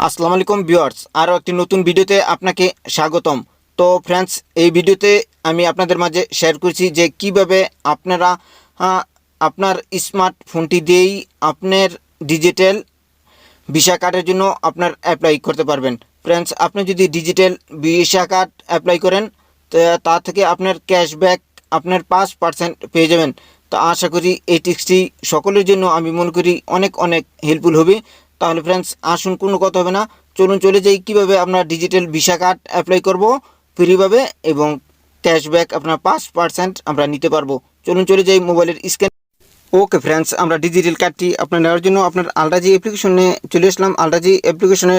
আসসালামু আলাইকুম ভিউয়ার্স, আরও একটি নতুন ভিডিওতে আপনাকে স্বাগতম। তো ফ্রেন্ডস, এই ভিডিওতে আমি আপনাদের মাঝে শেয়ার করছি যে কিভাবে আপনারা আপনার স্মার্টফোনটি দিয়েই আপনার ডিজিটাল ভিসা কার্ডের জন্য আপনার অ্যাপ্লাই করতে পারবেন। ফ্রেন্ডস, আপনি যদি ডিজিটাল ভিসা কার্ড অ্যাপ্লাই করেন তা থেকে আপনার ক্যাশব্যাক আপনার 5% পেয়ে যাবেন। তো আশা করি এই টিপসটি সকলের জন্য আমি মনে করি অনেক অনেক হেল্পফুল হবে। তাহলে ফ্রেন্ডস, আসুন কোনো কথা হবে না, চলুন চলে যাই কীভাবে আপনার ডিজিটাল ভিসা কার্ড অ্যাপ্লাই করব ফ্রিভাবে এবং ক্যাশব্যাক আপনার 5% আমরা নিতে পারবো। চলুন চলে যাই মোবাইলের স্ক্যান। ওকে ফ্রেন্ডস, আমরা ডিজিটাল কার্ডটি আপনার নেওয়ার জন্য আপনার আলরাজি অ্যাপ্লিকেশনে চলে আসলাম। আলরাজি অ্যাপ্লিকেশনে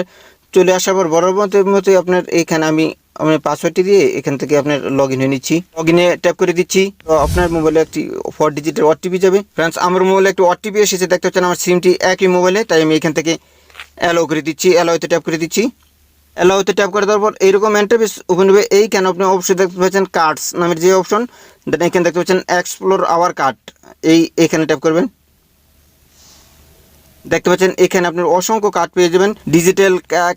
চলে আসার পর বরাবর মতোই আপনার এইখানে আমি আপনার পাসওয়ার্ডটি দিয়ে এখান থেকে আপনার লগ ইন হয়ে নিচ্ছি। লগ ইনে ট্যাপ করে দিচ্ছি। তো আপনার মোবাইলে একটি 4 ডিজিটের ওটিপি যাবে। ফ্রেন্ডস, আমার মোবাইলে একটি ওটিপি এসেছে, দেখতে পাচ্ছেন আমার সিমটি একই মোবাইলে, তাই আমি এখান থেকে অ্যালাউ করে দিচ্ছি। অ্যালাউতে ট্যাপ করে দিচ্ছি। অ্যালাউতে ট্যাপ করে দেওয়ার পর এইরকম ইন্টারফেস ওপেন হবে। এইখানে আপনি অবশ্যই দেখতে পাচ্ছেন কার্ডস নামের যে অপশন, দেন এখানে দেখতে পাচ্ছেন এক্সপ্লোর আওয়ার কার্ড, এইখানে ট্যাপ করবেন। দেখতে পাচ্ছেন এখানে আপনার অসংখ্য কার্ড পেয়ে যাবেন। ডিজিটাল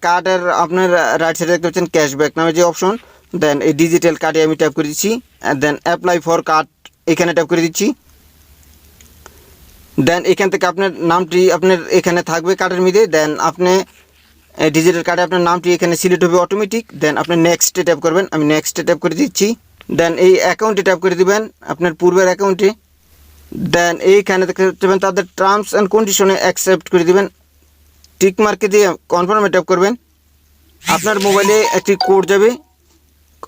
কার্ডের আপনার রাইট সাইডে দেখতে পাচ্ছেন ক্যাশব্যাক নামে যে অপশন, দেন এই ডিজিটাল কার্ডে আমি ট্যাপ করে দিচ্ছি। দেন অ্যাপ্লাই ফর কার্ড এখানে ট্যাপ করে দিচ্ছি। দেন এখান থেকে আপনার নামটি আপনার এখানে থাকবে কার্ডের মধ্যে। দেন আপনি ডিজিটাল কার্ডে আপনার নামটি এখানে সিলেক্ট হবে অটোমেটিক। দেন আপনি নেক্সটে ট্যাপ করবেন। আমি নেক্সটে ট্যাপ করে দিচ্ছি। দেন এই অ্যাকাউন্টে ট্যাপ করে দিবেন, আপনার পূর্বের অ্যাকাউন্টে। দেন এইখানে দেখতে পাবেন তাদের টার্মস অ্যান্ড কন্ডিশনে অ্যাকসেপ্ট করে দিবেন। টিক মার্কে দিয়ে কনফার্মে ট্যাপ করবেন। আপনার মোবাইলে একটি কোড যাবে,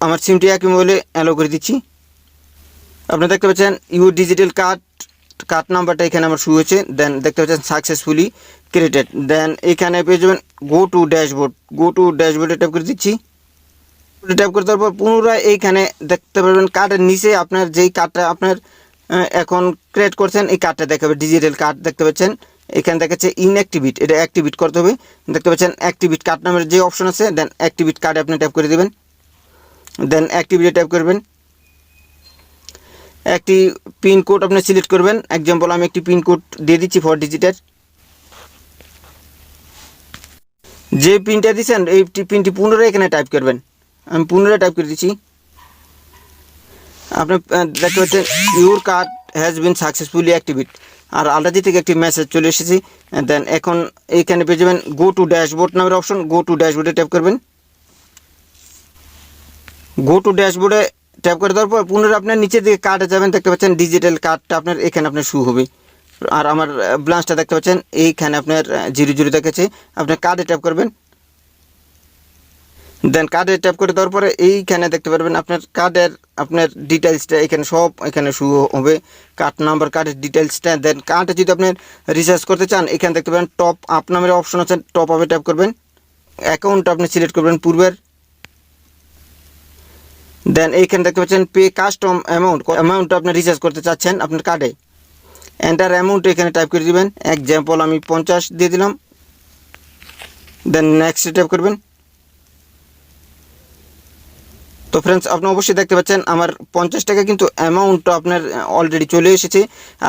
আমার সিমটি একই মোবাইলে অ্যালো করে দিচ্ছি। আপনারা দেখতে পাচ্ছেন ইউর ডিজিটাল কার্ড নাম্বারটা এখানে আমার শুরু হয়েছে। দেন দেখতে পাচ্ছেন সাকসেসফুলি ক্রিয়েটেড। দেন এখানে পেয়ে যাবেন গো টু ড্যাশবোর্ডে ট্যাপ করে দিচ্ছি। ট্যাপ করে দেওয়ার পর পুনরায় এইখানে দেখতে পারবেন কার্ডের নিচে আপনার যেই কার্ডটা আপনার এখন ক্রিয়েট করছেন এই কার্ডটা দেখাবে। ডিজিটাল কার্ড দেখতে পাচ্ছেন এখানে দেখাচ্ছে ইনঅ্যাক্টিভেট, এটা অ্যাক্টিভেট করতে হবে। দেখতে পাচ্ছেন অ্যাক্টিভেট কার্ড নামের যে অপশন আছে, দেন অ্যাক্টিভেট কার্ডে আপনি ট্যাপ করে দেবেন। দেন অ্যাক্টিভেটে ট্যাপ করবেন। একটি পিনকোড আপনি সিলেক্ট করবেন। এক্সাম্পল আমি একটি পিনকোড দিয়ে দিচ্ছি 4 ডিজিটের। যে পিনটা দিচ্ছেন এই পিনটি পুনরায় এখানে টাইপ করবেন। আমি পুনরায় টাইপ করে দিচ্ছি। আপনি দেখতে পাচ্ছেন your card has been successfully activate, আর আলরাজি থেকে একটি মেসেজ চলে এসেছে। দেন এখন এইখানে পেয়ে যাবেন গো টু ড্যাশবোর্ড নামের অপশন, গো টু ড্যাশবোর্ডে ট্যাপ করবেন। গো টু ড্যাশবোর্ডে ট্যাপ করে দেওয়ার পর পুনরায় আপনার নিচের দিকে কার্ডে যাবেন। দেখতে পাচ্ছেন ডিজিটাল কার্ডটা আপনার এখানে আপনার শু হবে। আর আমার ব্লান্সটা দেখতে পাচ্ছেন এইখানে আপনার 00 দেখাচ্ছে। আপনার কার্ডে ট্যাপ করবেন। দেন কার্ডে ট্যাপ করে দেওয়ার পরে এইখানে দেখতে পারবেন আপনার কার্ডের আপনার ডিটেলসটা এখানে সব এখানে শু হবে, কার্ড নাম্বার, কার্ডের ডিটেলসটা। দেন কার্ডে যদি আপনার রিচার্জ করতে চান এখানে দেখতে পাবেন টপ আপ নামের অপশন আছে, টপ আপে ট্যাপ করবেন। অ্যাকাউন্ট আপনি সিলেক্ট করবেন পূর্বের। দেন এইখানে দেখতে পাচ্ছেন পে কাস্টম অ্যামাউন্ট আপনি রিচার্জ করতে চাচ্ছেন আপনার কার্ডে। এন্টার অ্যামাউন্ট এখানে টাইপ করে দিবেন। এক্সাম্পল আমি 50 দিয়ে দিলাম। দেন নেক্সট ট্যাপ করবেন। তো ফ্রেন্ডস, আপনি অবশ্যই দেখতে পাচ্ছেন আমার 50 টাকা কিন্তু অ্যামাউন্টটা আপনার অলরেডি চলে এসেছে।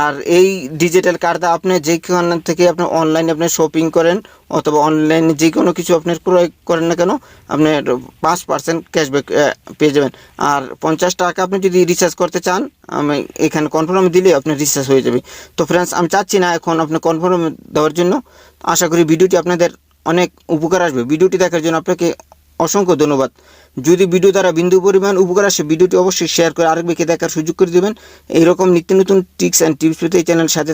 আর এই ডিজিটাল কার্ডটা আপনি যেখান থেকে আপনি অনলাইনে আপনি শপিং করেন অথবা অনলাইনে যে কোনো কিছু আপনার ক্রয় করেন না কেন, আপনার 5% ক্যাশব্যাক পেয়ে যাবেন। আর 50 টাকা আপনি যদি রিচার্জ করতে চান, আমি এখানে কনফার্ম দিলে আপনার রিচার্জ হয়ে যাবে। তো ফ্রেন্ডস, আমি চাচ্ছি না এখন আপনার কনফার্ম দেওয়ার জন্য। আশা করি ভিডিওটি আপনাদের অনেক উপকার আসবে। ভিডিওটি দেখার জন্য আপনাকে অসংখ্য ধন্যবাদ। যদি ভিডিও দ্বারা বিন্দু পরিমাণ উপকার আসে, ভিডিওটি অবশ্যই শেয়ার করে আরেক ব্যক্তি দেখার সুযোগ করে দেবেন। এইরকম নিত্য নতুন টিপস অ্যান্ড টিপস পেতে এই চ্যানেলের সাথে